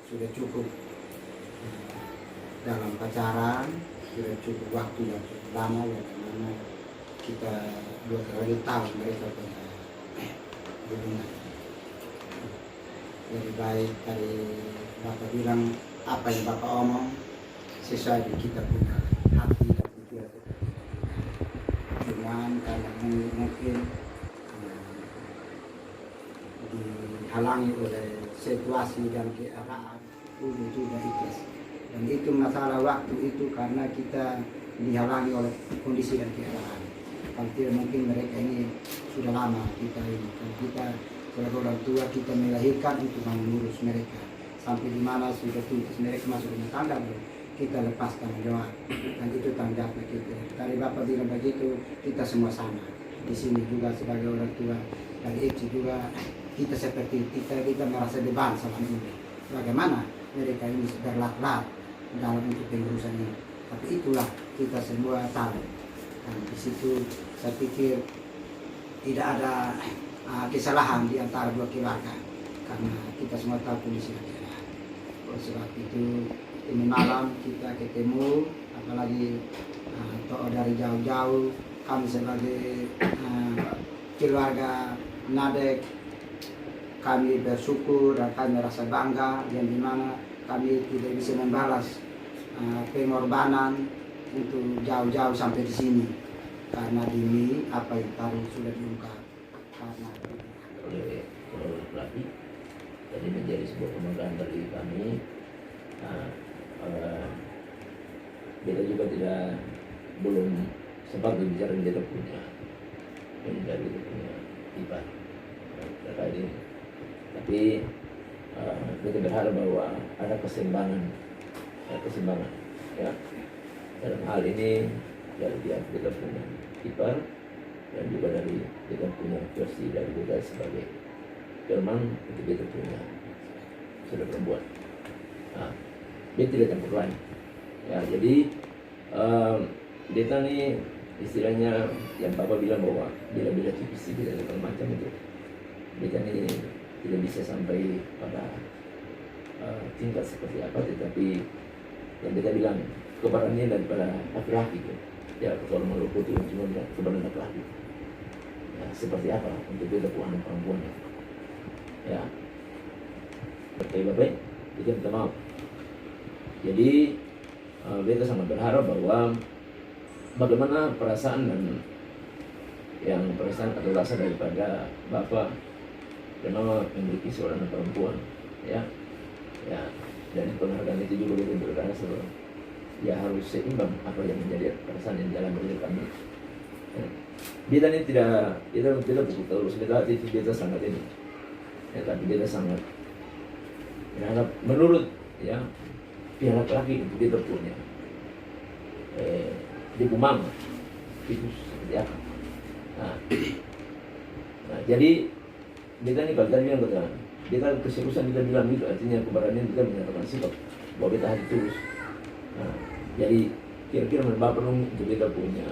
sudah cukup dalam pacaran, sudah cukup waktu yang cukup lama ya, karena kita 2 kali tahu mereka punya hubungan. Lebih baik dari Bapak bilang apa yang Bapak omong sesuai dengan kita punya hati dan pikiran. Cuman karena mungkin dihalangi oleh situasi dan keadaan sudah ikhlas. Dan itu masalah waktu itu karena kita dihalangi oleh kondisi dan keadaan. Kalau tidak mungkin mereka ini sudah lama kita ini. Dan kita sebagai orang tua kita melahirkan untuk mengurus mereka sampai di mana sudah tuntas mereka masuk rumah tangga, kita lepas tanggung jawab. Dan itu tanggung jawab kita. Tadi Bapak bilang begitu, kita semua sama. Di sini juga sebagai orang tua dari itu juga kita seperti kita merasa beban selama ini. Bagaimana mereka ini berlat-lat dalam untuk pengurusan ini. Tapi itulah kita semua tahu. Dan di situ saya pikir tidak ada kesalahan di antara 2 keluarga karena kita semua tahu kondisi negara. Oleh sebab itu ini malam kita ketemu, apalagi dari jauh-jauh kami sebagai keluarga Nadek, kami bersyukur dan kami merasa bangga yang dimana kami tidak bisa membalas pengorbanan untuk jauh-jauh sampai di sini karena demi apa yang tadi sudah diungkap karena oleh pelatih jadi menjadi sebuah kebanggaan bagi kami. Kita juga belum sempat berbicara kita punya dari punya IPA terkait ini, tapi kita berharap bahwa ada keseimbangan ya dalam hal ini dari pihak kita punya IPA dan juga dari kita punya versi dari kita sebagai Jerman itu kita punya sudah berbuat. Nah, dia tidak campur lain. Ya, jadi kita nih istilahnya yang Bapak bilang bahwa bila-bila tipis bila segala macam itu kita nih tidak bisa sampai pada tingkat seperti apa, tetapi yang kita bilang kebarannya daripada laki-laki itu. Ya, kalau menurut itu cuma kebaran laki-laki. Ya, seperti apa untuk kita anak perempuan ya. Baik, kita minta maaf. Jadi kita sangat berharap bahwa bagaimana perasaan atau rasa daripada Bapak dan Mama memiliki seorang anak perempuan ya. Dan penghargaan itu juga kita berrasa bahwa ya harus seimbang apa yang menjadi perasaan yang dalam diri kami. Kita ini tidak buku terus, kita sangat ini ya, tapi kita sangat berharap menurut ya pihak laki-laki itu kita punya di Mama itu seperti apa. Nah, jadi kita ini kalau tadi yang kita keseriusan kita bilang itu artinya keberanian kita menyatakan sikap bahwa kita hati tulus. Nah, jadi kira-kira Bapak untuk kita punya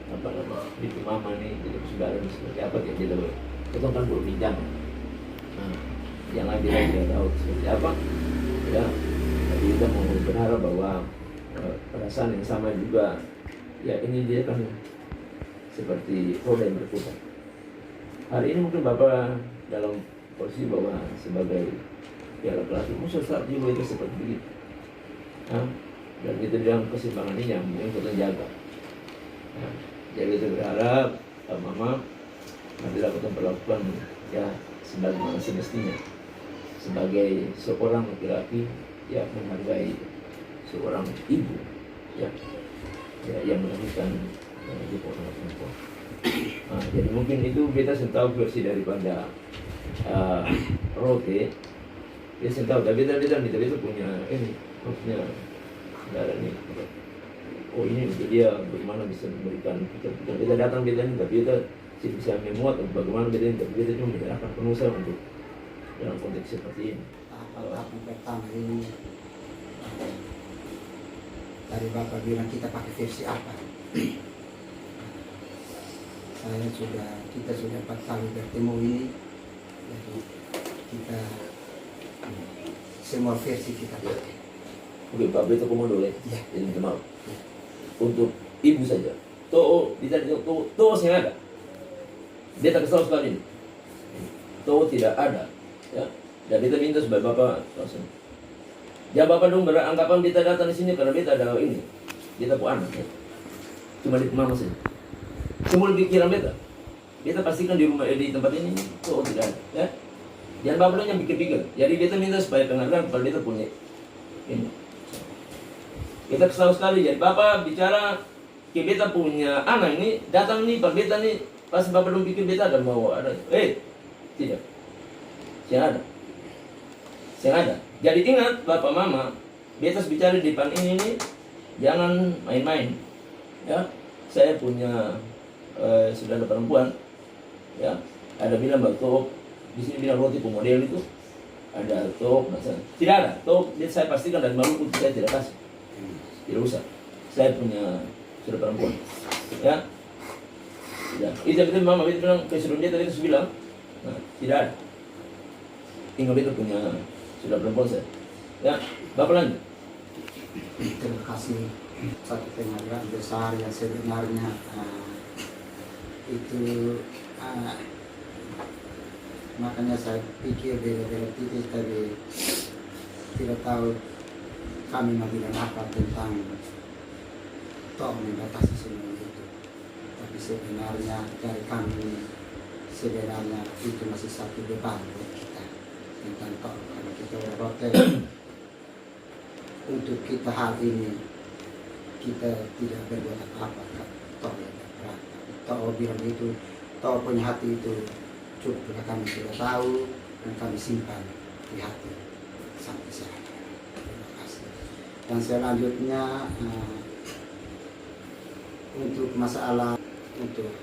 apa nama di Mama nih kita saudara seperti apa ya kita kan berbincang. Nah, yang lain kita tidak tahu seperti apa ya. Jadi kita mau berharap bahwa perasaan yang sama juga ya, ini dia kan seperti roda yang berputar. Hari ini mungkin Bapak dalam posisi bahwa sebagai ya laki-laki musuh saat juga itu seperti begitu. Dan kita dalam keseimbangan ini yang mungkin kita jaga. Jadi kita berharap Mama nanti dapat memperlakukan ya sebagaimana semestinya sebagai seorang laki-laki yang menghargai seorang ibu ya yang melahirkan ibu anak perempuan. Jadi mungkin itu kita tahu versi daripada Rote. Dia tahu tapi kita punya ini maksudnya saudara ini. Oh ini dia bagaimana bisa memberikan kita datang kita ini, tapi kita bisa memuat bagaimana kita ini, tapi kita cuma menyerahkan penuh untuk dalam konteks seperti ini. Tahap pertama ini dari Bapak bilang kita pakai versi apa? Kita sudah 4 kali bertemu ini, jadi kita semua versi kita pakai. Oke, Pak Beto Komodo ya. Iya. Jadi minta maaf. Untuk ibu saja. Toh, bisa toh saya ada. Dia tak kesal sekali ini. Toh tidak ada. Ya. Dan kita minta sebagai Bapak langsung. Ya Bapak dong beranggapan kita datang di sini karena kita ada ini. Kita punya anak ya. Cuma di mama saja. Semua pikiran beta. Beta pastikan di rumah di tempat ini toh tidak ada. Ya. Jangan Bapak dong yang pikir-pikir. Jadi beta minta supaya penghargaan kalau beta punya ini. Kita kesal sekali. Jadi Bapak bicara ke beta punya anak ini datang nih Pak beta nih pas Bapak dong pikir beta ada mau ada. Tidak. Saya ada. Saya ada. Jadi ingat Bapak Mama, beta bicara di depan ini nih, jangan main-main. Ya, saya punya saudara perempuan, ya, ada bilang Bapak di sini bilang roti pemodel itu, ada tok, tidak ada tok. Saya pastikan dari Maluku saya tidak kasih, tidak usah. Saya punya saudara perempuan, ya. Ya, itu Mama itu bilang ke sebelum dia tadi bilang, nah, tidak ada. Tinggal itu punya sudah perempuan saya. Ya, Bapak lanjut. Terima kasih. Satu penghargaan besar yang sebenarnya itu makanya saya pikir beda-beda titik tadi tidak tahu kami mau bilang apa tentang toh membatasi semua itu. Tapi sebenarnya dari kami sebenarnya itu masih satu beban buat kita tentang toh. Kalau kita berprotes untuk kita hal ini kita tidak berbuat apa-apa toh ya berat. Toh bilang itu toh punya hati itu cukup kami sudah tahu dan kami simpan di hati sampai sekarang. Terima kasih. Dan selanjutnya untuk masalah untuk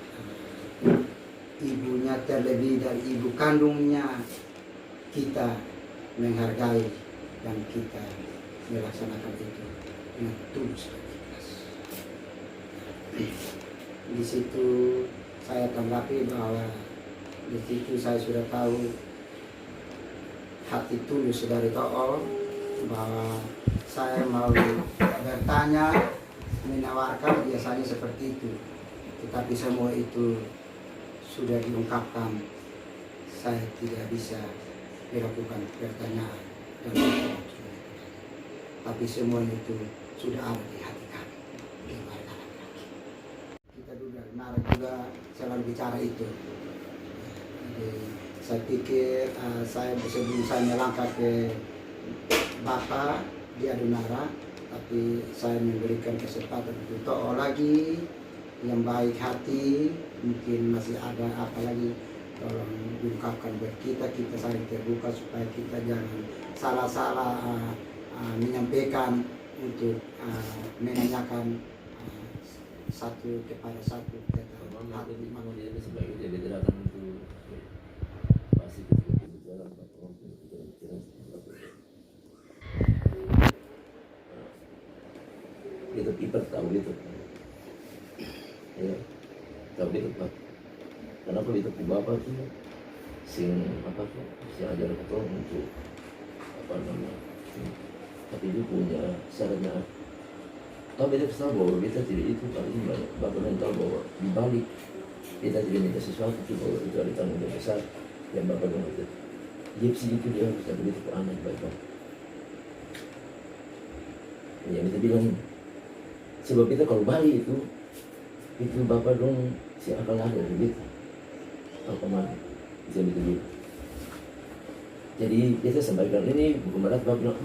ibunya terlebih dari ibu kandungnya kita menghargai dan kita melaksanakan itu dengan tulus dan ikhlas. Di situ saya tanggapi bahwa di situ saya sudah tahu hati tulus dari Tool bahwa saya mau bertanya, menawarkan biasanya seperti itu, tetapi semua itu sudah diungkapkan. Saya tidak bisa melakukan pertanyaan dan tapi semua itu sudah ada di hati kami di warga laki-laki. Kita juga selalu bicara itu. Jadi, saya pikir saya sebelum saya melangkah ke Bapak di Adunara, tapi saya memberikan kesempatan untuk To'o lagi yang baik hati, mungkin masih ada apa lagi, tolong diungkapkan buat kita saling terbuka supaya kita jangan salah-salah menyampaikan untuk menanyakan satu kepada satu tentang hati. Dia sebagai dia datang itu pasti ketika berjalan kita piper tahu itu, ya tahu itu Pak. Kenapa itu Bapak tuh sing apa tuh si ajar kita untuk apa namanya, tapi dia punya syaratnya. Tahu beta tahu bahwa kita tidak itu kali ini banyak Bapak yang tahu bahwa di balik kita tidak minta sesuatu itu bahwa itu ada tanggung jawab besar yang Bapak bilang itu. Gipsi itu dia harus ada begitu ke anak Bapak. Ya kita bilang sebab kita kalau Bali itu Bapak dong si akal ada dari kita. Apa mana bisa begitu. Jadi kita sampaikan ini bukan berat Bapak bilang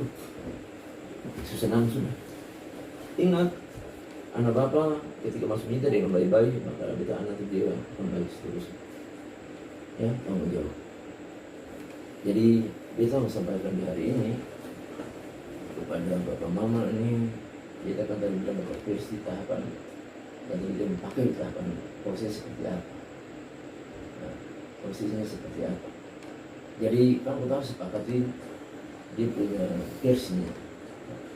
susah sudah. Ingat anak Bapak ketika masuk minta dengan baik-baik, maka kita anak itu dia akan baik seterusnya. Ya, tanggung jawab. Jadi kita mau sampaikan di hari ini kepada Bapak Mama ini, kita akan tadi bilang Bapak versi tahapan dan kita pakai tahapan proses seperti apa. Nah, prosesnya seperti apa. Jadi kamu tahu sepakati dia punya versinya.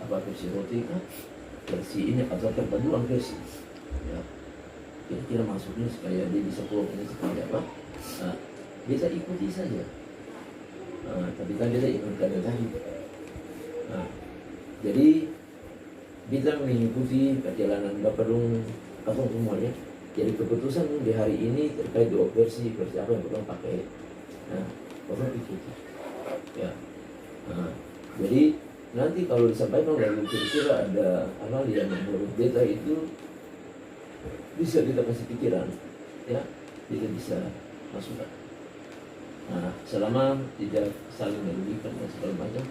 Apa versi roti kan? Versi ini atau perpaduan versi. Ya. Kira-kira masuknya supaya dia bisa keluar ini seperti apa. Nah, bisa ikuti saja. Tapi kan kita ingatkan yang tadi Jadi kita mengikuti perjalanan Bapak Dong kosong semuanya. Jadi keputusan di hari ini terkait dua versi apa yang kita pakai. Nah, kosong ikuti. Ya. Nah, jadi nanti kalau disampaikan lalu kira-kira ada hal yang menurut beta itu bisa kita kasih pikiran, ya, kita bisa masukkan. Nah, selama tidak saling merugikan dan segala macam.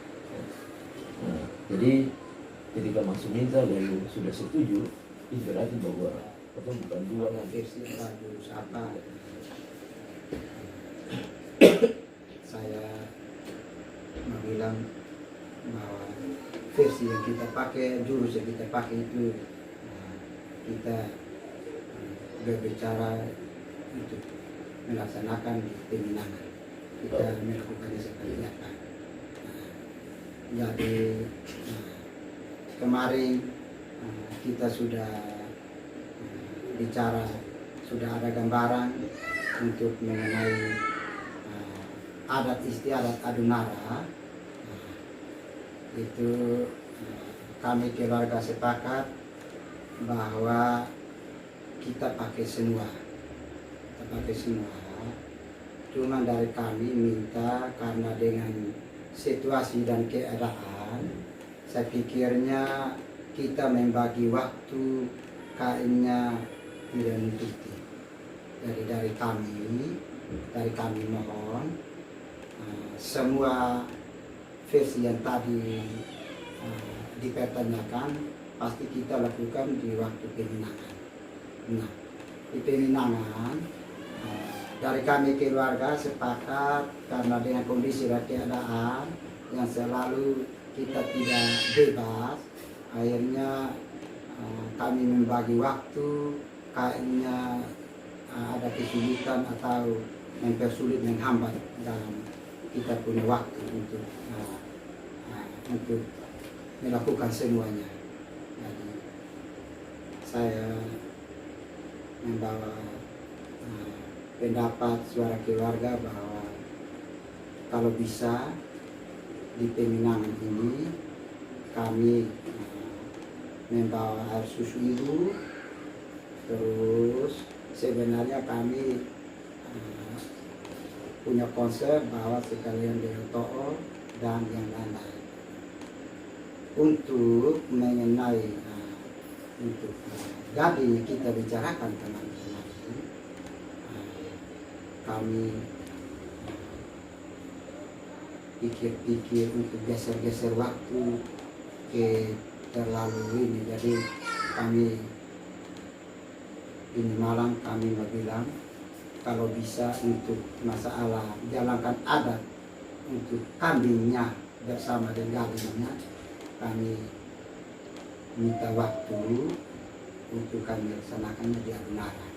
Nah, jadi ketika masuk minta lalu sudah setuju, itu berarti bahwa kita bukan dua versi baju apa. Saya bilang bahwa versi yang kita pakai, jurus yang kita pakai itu kita berbicara untuk melaksanakan di peminangan. Kita melakukannya seperti apa. Jadi kemarin kita sudah bicara, sudah ada gambaran untuk mengenai adat istiadat Adunara. Itu kami keluarga sepakat bahwa kita pakai semua. Cuma dari kami minta karena dengan situasi dan keadaan, saya pikirnya kita membagi waktu kayaknya tidak mencukupi. Jadi dari kami mohon semua versi yang tadi dipertanyakan pasti kita lakukan di waktu peminangan. Nah, di peminangan dari kami keluarga sepakat karena dengan kondisi dan keadaan yang selalu kita tidak bebas, akhirnya kami membagi waktu, kayaknya ada kesulitan atau mempersulit, menghambat dalam kita punya waktu untuk melakukan semuanya. Jadi saya membawa pendapat suara keluarga bahwa kalau bisa di peminangan ini kami membawa air susu ibu, terus sebenarnya kami punya konsep bahwa sekalian dengan to'o dan yang lain-lain untuk mengenai untuk gading yang kita bicarakan kemarin. Kami pikir-pikir untuk geser-geser waktu ke terlalu ini. Jadi kami ini malam kami mau bilang kalau bisa untuk masalah jalankan adat untuk kambingnya bersama dengan gadingnya, kami minta waktu untuk kami laksanakannya di Adunara.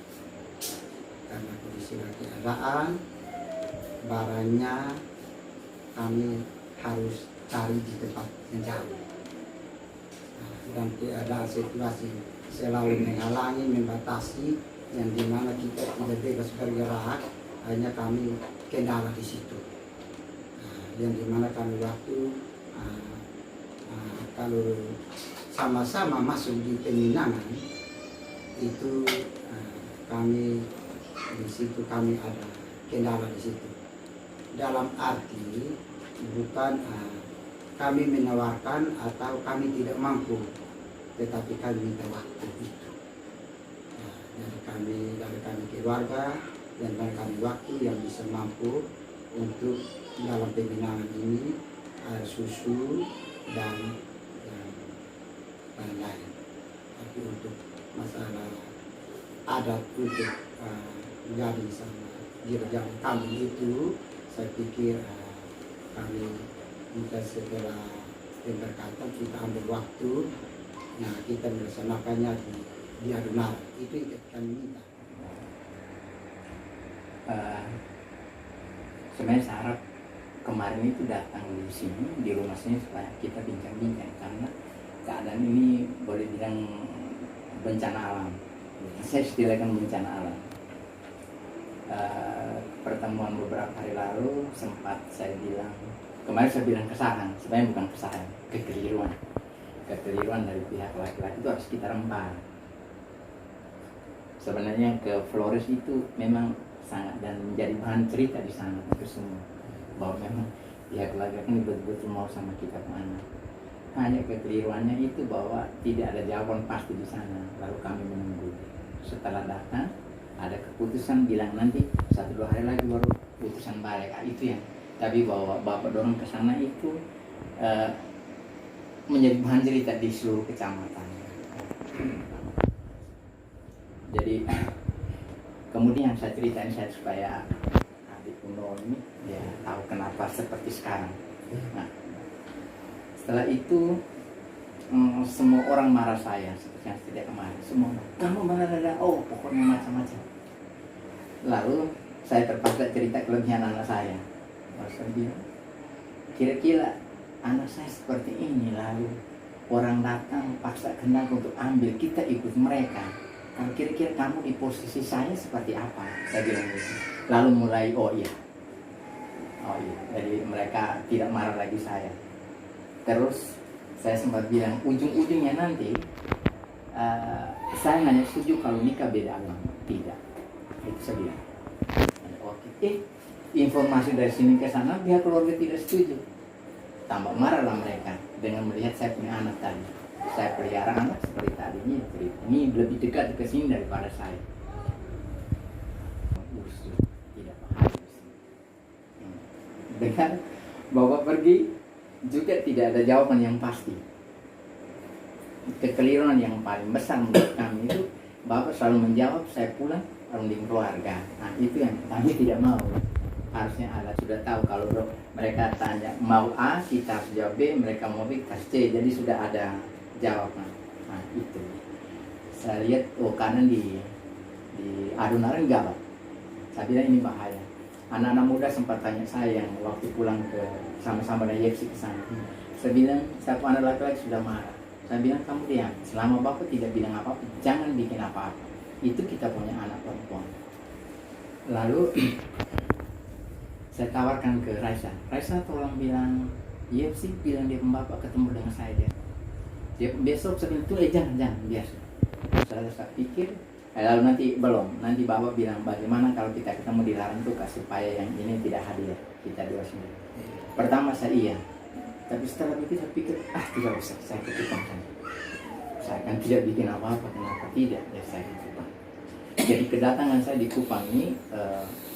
Karena kondisi keadaan barangnya kami harus cari di tempat yang jauh. Dan keadaan situasi selalu menghalangi, membatasi, yang dimana kita tidak bebas bergerak, hanya kami kendala di situ. Yang dimana kami waktu kalau sama-sama masuk di peminangan itu kami di situ kami ada kendala di situ. Dalam arti bukan kami menawarkan atau kami tidak mampu, tetapi kami minta waktu itu. Dari kami keluarga dan dari kami waktu yang bisa mampu untuk dalam peminangan ini air susu dan lain-lain. Tapi untuk masalah adat untuk gading sama girjang kambing itu, saya pikir kami minta setelah pemberkatan kita ambil waktu, nah kita melaksanakannya di Adunara. Itu yang kami minta. Sebenarnya saya harap kemarin itu datang di sini di rumah saya supaya kita bincang-bincang, karena keadaan ini boleh bilang bencana alam. Saya istilahkan bencana alam. Pertemuan beberapa hari lalu sempat saya bilang, kemarin saya bilang kesalahan, sebenarnya bukan kesalahan, kekeliruan. kekeliruan dari pihak laki-laki itu harus kita rempah. Sebenarnya ke Flores itu memang sangat dan menjadi bahan cerita di sana itu semua, bahwa memang pihak laki-laki ini betul-betul mau sama kita kemana. Hanya kekeliruannya itu bahwa tidak ada jawaban pasti di sana. Lalu kami menunggu. Setelah datang ada keputusan bilang nanti 1-2 hari lagi baru putusan balik. Itu yang tapi bahwa bapak dorong ke sana itu menjadi bahan cerita di seluruh kecamatan. Jadi kemudian saya ceritain saya supaya adik Uno ini dia tahu kenapa seperti sekarang. Nah, setelah itu semua orang marah saya seperti yang tidak kemarin. Semua kamu mana ada pokoknya macam-macam. Lalu saya terpaksa cerita kelebihan anak saya. Lalu saya bilang, kira-kira anak saya seperti ini, lalu orang datang paksa kenal untuk ambil, kita ikut mereka. Kalau kira-kira kamu di posisi saya seperti apa? Saya bilang gitu. Lalu mulai oh iya, jadi mereka tidak marah lagi saya. Terus saya sempat bilang ujung-ujungnya nanti saya hanya setuju kalau nikah beda agama. Tidak, itu saya bilang. Oke, informasi dari sini ke sana pihak keluarga tidak setuju. Tambah marahlah mereka dengan melihat saya punya anak tadi. Saya pelihara anak seperti tadinya, ini lebih dekat ke sini daripada saya. Tidak paham. Dengan bapak pergi juga tidak ada jawaban yang pasti. Kekeliruan yang paling besar menurut kami itu bapak selalu menjawab saya pulang runding keluarga. Nah itu yang kami tidak mau. Harusnya ada sudah tahu kalau mereka tanya mau A kita harus jawab B, mereka mau B kita C, jadi sudah ada jawaban. Nah itu saya lihat karena di Adonara enggak Pak. Saya bilang ini bahaya. Anak-anak muda sempat tanya saya yang waktu pulang ke sama-sama dari YFC ke sana. Saya bilang satu anak laki-laki sudah marah. Saya bilang kamu diam, selama bapak tidak bilang apa-apa jangan bikin apa-apa. Itu kita punya anak perempuan. Lalu saya tawarkan ke Raisa tolong bilang YFC bilang dia bapak ketemu dengan saya dia besok saya bilang tuh jangan biasa. Saya pikir lalu nanti bapak bilang bagaimana kalau kita ketemu di Larang Tuka supaya yang ini tidak hadir kita dua sendiri. Pertama saya iya, tapi setelah itu saya pikir tidak usah saya ketupang saja. Saya kan tidak bikin apa-apa, kenapa tidak ya saya ketupang. Jadi kedatangan saya di Kupang ini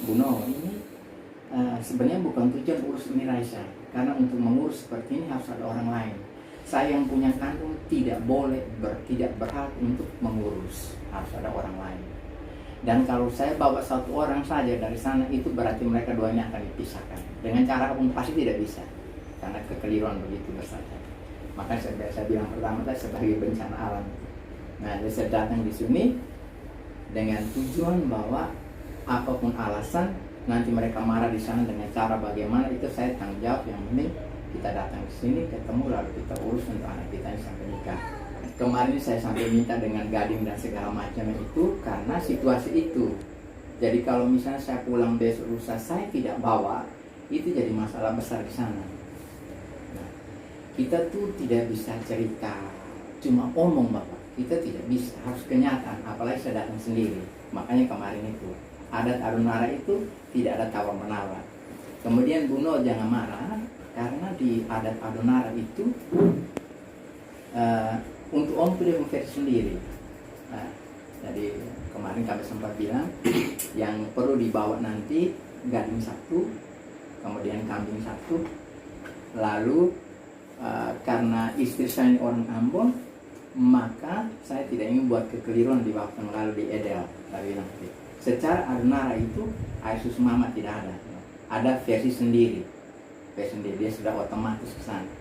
Buno ini sebenarnya bukan tujuan urus ini Raisa, karena untuk mengurus seperti ini harus ada orang lain. Saya yang punya kandung tidak boleh tidak berhak untuk mengurus, harus ada orang lain. Dan kalau saya bawa satu orang saja dari sana itu berarti mereka duanya akan dipisahkan. Dengan cara apapun pasti tidak bisa, karena kekeliruan begitu besar. Makanya saya bilang pertama tadi sebagai bencana alam. Nah, saya datang di sini dengan tujuan bahwa apapun alasan nanti mereka marah di sana dengan cara bagaimana itu saya tanggung jawab. Yang penting kita datang ke sini ketemu lalu kita urus untuk anak kita yang sampai nikah. Kemarin saya sampai minta dengan gading dan segala macam itu karena situasi itu. Jadi kalau misalnya saya pulang besok lusa saya tidak bawa, itu jadi masalah besar di sana. Nah, kita tuh tidak bisa cerita cuma omong bapak, kita tidak bisa, harus kenyataan. Apalagi saya datang sendiri. Makanya kemarin itu adat Adonara itu tidak ada tawar menawar. Kemudian Buno jangan marah karena di adat Adonara itu untuk om itu dia versi sendiri. Nah, jadi kemarin kami sempat bilang yang perlu dibawa nanti gading 1, kemudian kambing 1, lalu karena istri saya orang Ambon, maka saya tidak ingin buat kekeliruan di waktu yang lalu di Edel. Tapi nanti secara Adonara itu air susu mama tidak ada versi sendiri. Dia sudah otomatis ke sana.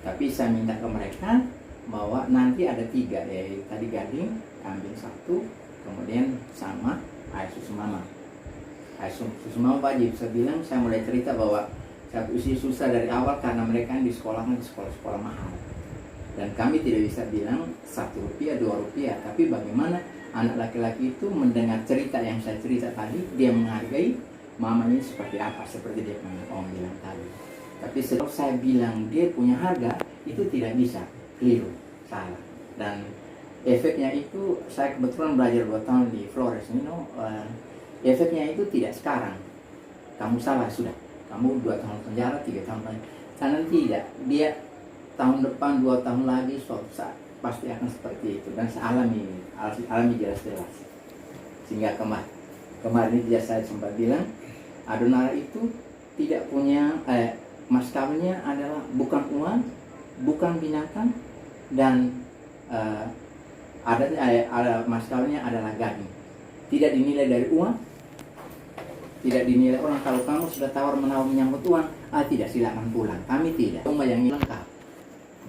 Tapi saya minta ke mereka bahwa nanti ada 3, yaitu tadi gading, kambing 1, kemudian sama air susu mama. Air susu mama wajib. Saya bilang, saya mulai cerita bahwa saya usia susah dari awal karena mereka di sekolah mahal. Dan kami tidak bisa bilang Rp1, Rp2, tapi bagaimana anak laki-laki itu mendengar cerita yang saya cerita tadi, dia menghargai mamanya seperti apa, seperti dia om bilang tadi. Tapi setelah saya bilang dia punya harga, itu tidak bisa, keliru. salah. Dan efeknya itu, saya kebetulan belajar 2 tahun di Flores, efeknya itu tidak sekarang. Kamu salah sudah, kamu 2 tahun penjara, 3 tahun penjara. Karena tidak, dia tahun depan 2 tahun lagi suatu saat pasti akan seperti itu, dan alami jelas-jelas. Sehingga kemarin itu saya sempat bilang, Adonara itu tidak punya mas kawinnya adalah bukan uang, bukan binatang, dan ada mas kawinnya adalah gading. Tidak dinilai dari uang, tidak dinilai orang. Kalau kamu sudah tawar-menawar menyambut uang, tidak, silakan pulang. Kami tidak. Rumah yang lengkap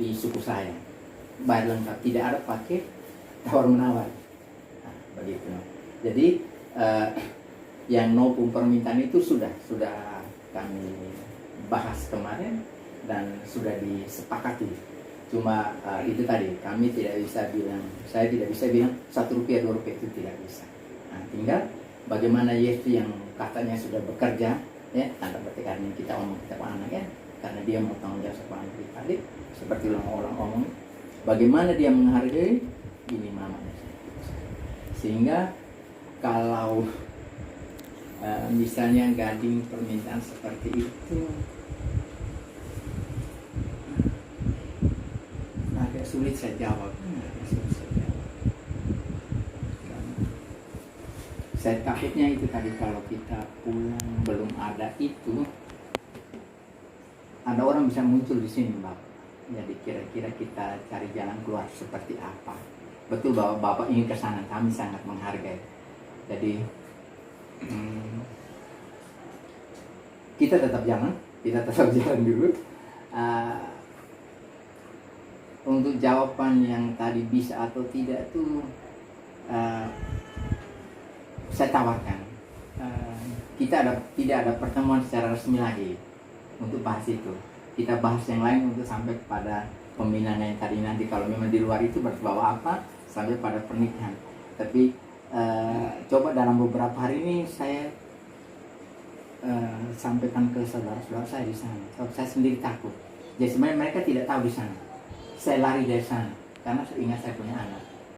di suku saya, bayar lengkap, tidak ada pakai tawar-menawar. Nah, begitu. Jadi yang nopung permintaan itu sudah kami bahas kemarin dan sudah disepakati. Cuma itu tadi, kami tidak bisa bilang, saya tidak bisa bilang 1 rupiah 2 rupiah, itu tidak bisa. Nah, tinggal bagaimana Yesus yang katanya sudah bekerja, ya, tanda petik ini kita omong kita anak, ya, karena dia mau tanggung jawab sama anak tadi, seperti orang omong, bagaimana dia menghargai ini mamanya. Sehingga kalau misalnya gading permintaan seperti itu agak sulit saya jawab. Saya takutnya itu tadi, kalau kita pulang belum ada itu, ada orang bisa muncul di sini, Bapak. Jadi kira-kira kita cari jalan keluar seperti apa. Betul bahwa Bapak ingin ke sana, kami sangat menghargai. Jadi kita tetap jalan dulu. Untuk jawaban yang tadi bisa atau tidak itu saya tawarkan. Tidak ada pertemuan secara resmi lagi untuk bahas itu. Kita bahas yang lain untuk sampai pada pembinaan yang tadi nanti. Kalau memang di luar itu berbawa apa sampai pada pernikahan. Tapi coba dalam beberapa hari ini saya sampaikan ke saudara-saudara saya di sana. Saya sendiri takut. Jadi sebenarnya mereka tidak tahu di sana. Saya lari dari sana karena saya ingat saya punya anak.